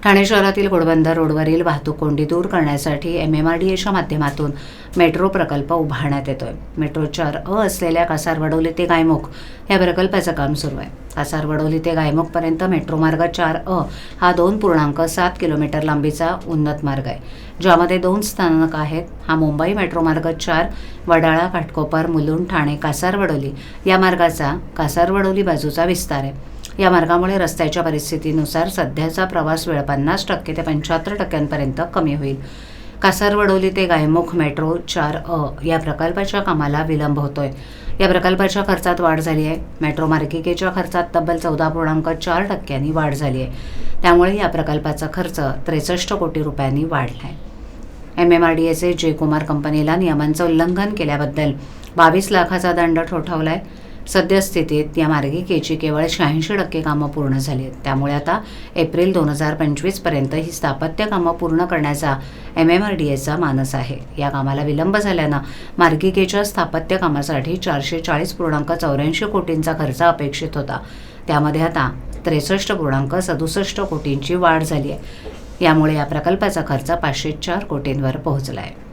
ठाणे शहरातील घोडबंदर रोडवरील वाहतूक कोंडी दूर करण्यासाठी MMRDAच्या माध्यमातून मेट्रो प्रकल्प उभारण्यात येतोय। मेट्रो 4A असलेल्या कासारवडोली ते गायमुख या प्रकल्पाचं काम सुरू आहे। कासारवडोली ते गायमुखपर्यंत मेट्रो मार्ग 4A हा 2.7 किलोमीटर लांबीचा उन्नत मार्ग आहे, ज्यामध्ये 2 स्थानक आहेत। हा मुंबई मेट्रो मार्ग 4 वडाळा, घाटकोपर, मुलुंड, ठाणे, कासारवडोली या मार्गाचा कासारवडोली बाजूचा विस्तार आहे। या मार्गामुळे रस्त्याच्या परिस्थितीनुसार सध्याचा प्रवास वेळ 50% ते 75% कमी होईल। कासारवडोली ते गायमुख मेट्रो 4A या प्रकल्पाच्या कामाला विलंब होतोय। या प्रकल्पाच्या खर्चात वाढ झाली आहे। मेट्रो मार्गिकेच्या खर्चात तब्बल 14.4% वाढ झाली आहे। त्यामुळे या प्रकल्पाचा खर्च 63 कोटी रुपयांनी वाढला आहे। MMRDAचे जयकुमार कंपनीला नियमांचं उल्लंघन केल्याबद्दल 22 लाखाचा दंड ठोठावलाय। सद्यस्थितीत या मार्गिकेची केवळ 86% कामं पूर्ण झाली आहेत। त्यामुळे आता एप्रिल 2025 पर्यंत ही स्थापत्य कामं पूर्ण करण्याचा MMRDAचा मानस आहे। या कामाला विलंब झाल्यानं मार्गिकेच्या स्थापत्य कामासाठी 440.84 कोटींचा खर्च अपेक्षित होता। त्यामध्ये आता 63.67 कोटींची वाढ झाली आहे। यामुळे या प्रकल्पाचा खर्च 504 कोटींवर पोहोचला आहे।